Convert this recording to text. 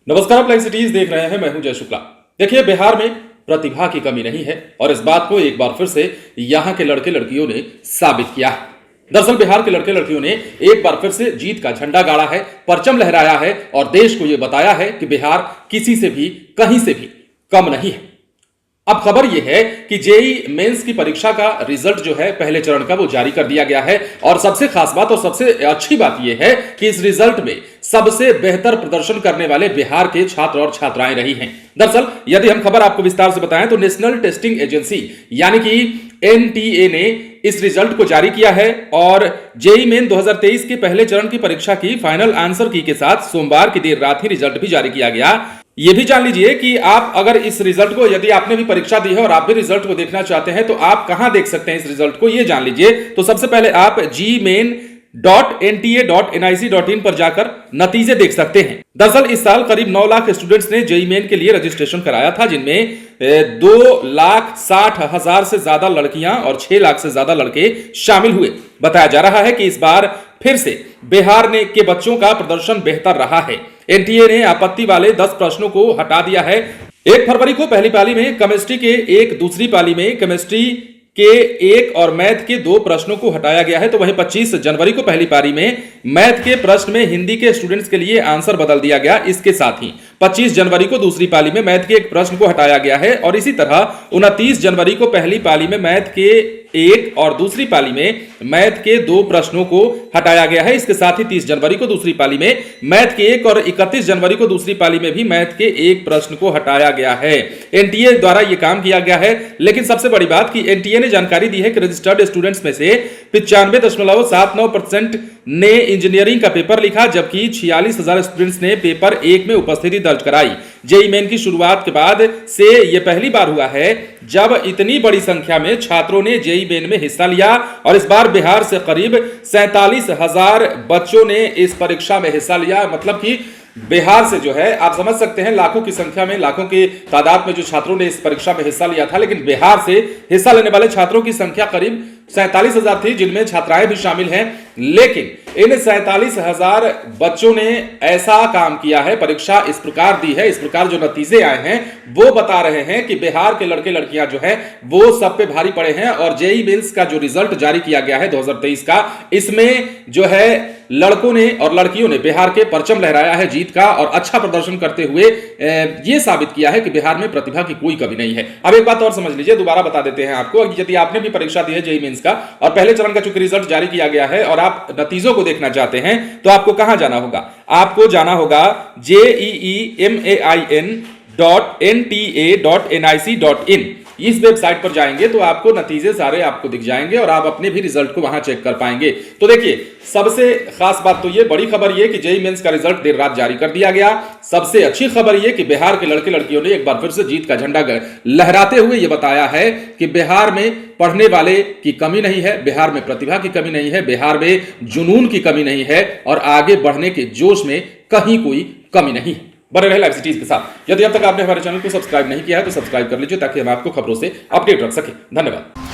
नमस्कार, आप live cities देख रहे हैं। मैं हूं जय शुक्ला। देखिए, बिहार में प्रतिभा की कमी नहीं है और इस बात को एक बार फिर से यहां के लड़के लड़कियों ने साबित किया है। दरअसल बिहार के लड़के लड़कियों ने एक बार फिर से जीत का झंडा गाड़ा है, परचम लहराया है और देश को यह बताया है कि बिहार किसी से भी कहीं से भी कम नहीं है। अब खबर यह है कि जेईई मेंस की परीक्षा का रिजल्ट जो है पहले चरण का वो जारी कर दिया गया है और सबसे खास बात और सबसे अच्छी बात यह है कि इस रिजल्ट में सबसे बेहतर प्रदर्शन करने वाले बिहार के छात्र और छात्राएं रही हैं। दरअसल यदि हम खबर आपको विस्तार से बताएं तो नेशनल टेस्टिंग एजेंसी यानी कि एनटीए ने इस रिजल्ट को जारी किया है और जेईई मेन 2023 के पहले चरण की परीक्षा की फाइनल आंसर की के साथ सोमवार की देर रात ही रिजल्ट भी जारी किया गया। यह भी जान लीजिए कि आप अगर इस रिजल्ट को, यदि आपने भी परीक्षा दी है और आप भी रिजल्ट को देखना चाहते हैं तो आप कहां देख सकते हैं इस रिजल्ट को, यह जान लीजिए। तो सबसे पहले आप gmain.nta.nic.in पर जाकर नतीजे देख सकते हैं। दरअसल इस साल करीब 9 लाख स्टूडेंट्स ने जेईई मेन के लिए रजिस्ट्रेशन कराया था, जिनमें 2,60,000 से ज्यादा लड़कियां और 6 लाख से ज्यादा लड़के शामिल हुए। बताया जा रहा है कि इस बार फिर से बिहार ने के बच्चों का प्रदर्शन बेहतर रहा है। एनटीए ने आपत्ति वाले 10 प्रश्नों को हटा दिया है। 1 फरवरी को पहली पाली में केमिस्ट्री के 1, दूसरी पाली में केमिस्ट्री के 1 और मैथ के 2 प्रश्नों को हटाया गया है। तो वहीं 25 जनवरी को पहली पारी में मैथ के प्रश्न में हिंदी के स्टूडेंट्स के लिए आंसर बदल दिया गया। इसके साथ ही 25 जनवरी को दूसरी पाली में मैथ के 1 प्रश्न को हटाया गया है और इसी तरह 29 जनवरी को पहली पाली में मैथ के 1 और दूसरी पाली में मैथ के 2 प्रश्नों को हटाया गया है। इसके साथ ही 30 जनवरी को दूसरी पाली में मैथ के 1 और 31 जनवरी को दूसरी पाली में भी मैथ के 1 प्रश्न को हटाया गया है। एनटीए द्वारा यह काम किया गया है, लेकिन सबसे बड़ी बात कि एनटीए ने जानकारी दी है कि रजिस्टर्ड स्टूडेंट्स में से 95.79% ने इंजीनियरिंग का पेपर लिखा, जबकि 46,000 स्टूडेंट्स ने पेपर 1 में उपस्थिति दर्ज कराई। जेईई मेन की शुरुआत के बाद से यह पहली बार हुआ है जब इतनी बड़ी संख्या में छात्रों ने जेईई मेन में हिस्सा लिया और इस बार बिहार से करीब 47,000 बच्चों ने इस परीक्षा में हिस्सा लिया। मतलब कि बिहार से जो है आप समझ सकते हैं लाखों की संख्या में, लाखों की तादाद में जो छात्रों ने इस परीक्षा में हिस्सा लिया था, लेकिन बिहार से हिस्सा लेने वाले छात्रों की संख्या करीब 47,000 थी, जिनमें छात्राएं भी शामिल हैं। लेकिन इन 47,000 बच्चों ने ऐसा काम किया है, परीक्षा इस प्रकार दी है, इस प्रकार जो नतीजे आए हैं वो बता रहे हैं कि बिहार के लड़के लड़कियां जो है वो सब पे भारी पड़े हैं। और जेईई मेंस का जो रिजल्ट जारी किया गया है 2023 का, इसमें जो है लड़कों ने और लड़कियों ने बिहार के परचम लहराया है जीत का और अच्छा प्रदर्शन करते हुए यह साबित किया है कि बिहार में प्रतिभा की कोई कमी नहीं है। अब एक बात और समझ लीजिए, दोबारा बता देते हैं आपको, यदि आपने भी परीक्षा दी है जेईई मेंस का और पहले चरण का चूंकि रिजल्ट जारी किया गया है और आप नतीजों को देखना चाहते हैं तो आपको कहां जाना होगा? आपको जाना होगा JEEMAIN.NTA.nic.in। इस वेबसाइट पर जाएंगे तो आपको नतीजे सारे आपको दिख जाएंगे और आप अपने भी रिजल्ट को वहां चेक कर पाएंगे। तो देखिए, सबसे खास बात तो ये, बड़ी खबर ये कि जेईई मेंस का रिजल्ट देर रात जारी कर दिया गया। सबसे अच्छी खबर ये कि बिहार के लड़के लड़कियों ने एक बार फिर से जीत का झंडा लहराते हुए ये बताया है कि बिहार में पढ़ने वाले की कमी नहीं है, बिहार में प्रतिभा की कमी नहीं है, बिहार में जुनून की कमी नहीं है और आगे बढ़ने के जोश में कहीं कोई कमी नहीं है। बने रहे लाइव सिटीज के साथ। यदि अब तक आपने हमारे चैनल को सब्सक्राइब नहीं किया है तो सब्सक्राइब कर लीजिए ताकि हम आपको खबरों से अपडेट रख सके। धन्यवाद।